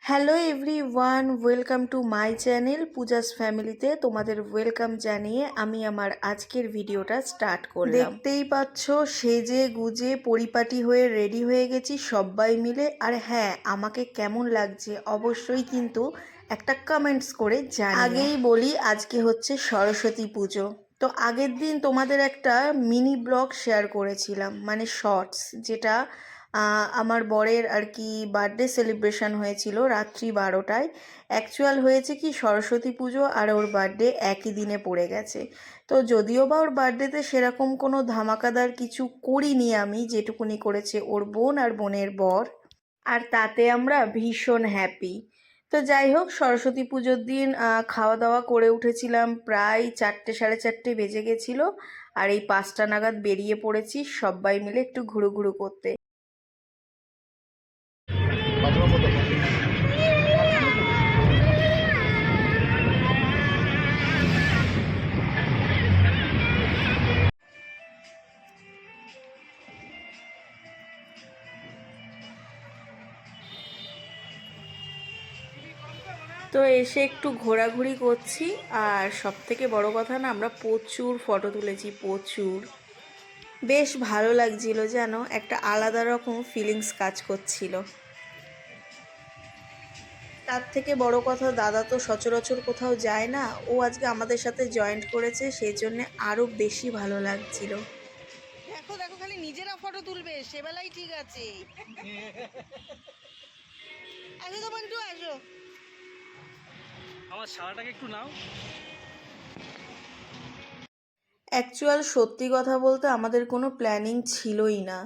Hello everyone, welcome to my channel Puja's ফ্যামিলিতে তোমাদের welcome জানিয়ে আমি আমার আজকের ভিডিওটা স্টার্ট করলাম। দেখতেই পাচ্ছ সেজে গুজে পরিপাটি হয়ে রেডি হয়ে গেছি সবাই মিলে। আর হ্যাঁ, আমাকে কেমন লাগছে অবশ্যই কিন্তু একটা কমেন্টস করে জানিও। আগেই বলি আজকে হচ্ছে সরস্বতী পুজো। তো আগের দিন তোমাদের একটা মিনি ব্লগ শেয়ার করেছিলাম, মানে শর্টস, যেটা আমার বরের আর কি বার্থডে সেলিব্রেশন হয়েছিল রাত্রি 12টায়। অ্যাকচুয়াল হয়েছে কি, সরস্বতী পুজো আর ওর বার্থডে একই দিনে পড়ে গেছে। তো যদিও বা ওর বার্থডেতে সেরকম কোনো ধামাকাদার কিছু করিনি আমি, যেটুকুনি করেছে ওর বোন আর বোনের বর, আর তাতে আমরা ভীষণ হ্যাপি। তো যাই হোক, সরস্বতী পুজোর দিন খাওয়া দাওয়া করে উঠেছিলাম, প্রায় 4টে সাড়ে 4টে বেজে গেছিলো। আর এই 5টা নাগাদ বেরিয়ে পড়েছি সবাই মিলে একটু ঘুরু ঘুরু করতে। তো এসে একটু ঘোরাঘুরি করছি। আর সব থেকে বড় কথা না, আমরা প্রচুর ফটো তুলেছি, প্রচুর। বেশ ভালো লাগছিল, যেন একটা আলাদা রকম ফিলিংস কাজ করছিল। তার থেকে বড় কথা, দাদা তো সচরাচর কোথাও যায় না, ও আজকে আমাদের সাথে জয়েন্ট করেছে, সেই জন্য আরো বেশি ভালো লাগছিল। দেখো দেখো, খালি নিজেরা ফটো তুলবে, সেবেলাই ঠিক আছে। আসো তো বন্ধু, আসো। আমার শালাটাকে একটু নাও। অ্যাকচুয়াল সত্যি কথা বলতে আমাদের কোনো প্ল্যানিং ছিলই না।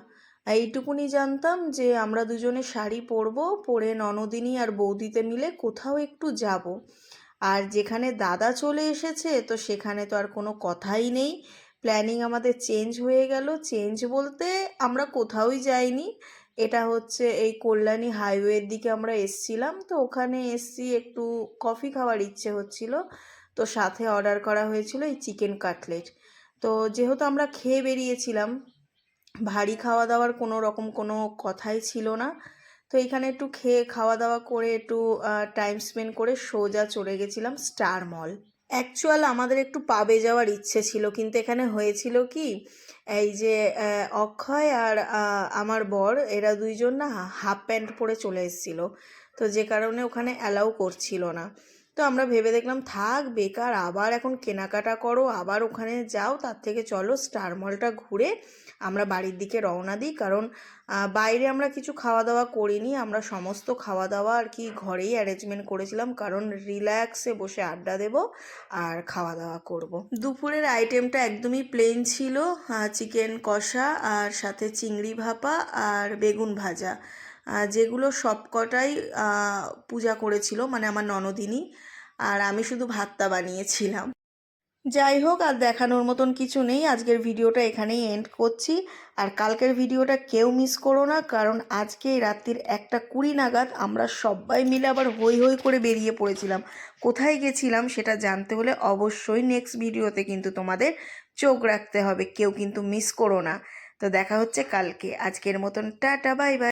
এইটুকুনি জানতাম যে আমরা দুজনে শাড়ি পরবো, পরে ননদিনী আর বৌদিতে মিলে কোথাও একটু যাব। আর যেখানে দাদা চলে এসেছে তো সেখানে তো আর কোনো কথাই নেই, প্ল্যানিং আমাদের চেঞ্জ হয়ে গেল। চেঞ্জ বলতে আমরা কোথাওই যাইনি, এটা হচ্ছে এই কল্যাণী হাইওয়ের দিকে আমরা এসছিলাম। তো ওখানে এসছি, একটু কফি খাওয়ার ইচ্ছে হচ্ছিল, তো সাথে অর্ডার করা হয়েছিল এই চিকেন কাটলেট। তো যেহেতু আমরা খেয়ে বেরিয়েছিলাম, ভারী খাওয়া দাওয়ার কোনো রকম কোনো কথাই ছিল না। তো এখানে একটু খেয়ে খাওয়া দাওয়া করে একটু টাইম স্পেন্ড করে সোজা চলে গেছিলাম স্টার মল। অ্যাকচুয়াল আমাদের একটু পাবে যাওয়ার ইচ্ছে ছিল, কিন্তু এখানে হয়েছিল কি, এই যে অক্ষয় আর আমার বর, এরা দুইজন না হাফ প্যান্ট পরে চলে এসেছিলো। তো যে কারণে ওখানে অ্যালাউ করছিল না। তো আমরা ভেবে দেখলাম থাক, বেকার আবার এখন কেনাকাটা করো, আবার ওখানে যাও, তার থেকে চলো স্টার মলটা ঘুরে আমরা বাড়ির দিকে রওনা দিই। কারণ বাইরে আমরা কিছু খাওয়া দাওয়া করিনি, আমরা সমস্ত খাওয়া দাওয়া আর কি ঘরেই অ্যারেঞ্জমেন্ট করেছিলাম, কারণ রিল্যাক্সে বসে আড্ডা দেব আর খাওয়া দাওয়া করব। দুপুরের আইটেমটা একদমই প্লেন ছিল, চিকেন কষা আর সাথে চিংড়ি ভাপা আর বেগুন ভাজা, যেগুলো সবকটাই পূজা করেছিল, মানে আমার ননদিনী। আর আমি শুধু ভাতটা বানিয়েছিলাম। যাই হোক, আর দেখানোর মতন কিছু নেই, আজকের ভিডিওটা এখানেই এন্ড করছি। আর কালকের ভিডিওটা কেউ মিস করো না, কারণ আজকে রাত্রির 1:20 নাগাদ আমরা সবাই মিলে আবার হই হই করে বেরিয়ে পড়েছিলাম। কোথায় গেছিলাম সেটা জানতে হলে অবশ্যই নেক্সট ভিডিওতে কিন্তু তোমাদের চোখ রাখতে হবে, কেউ কিন্তু মিস করো না। তো দেখা হচ্ছে কালকে, আজকের মতন টাটা, বাই বাই।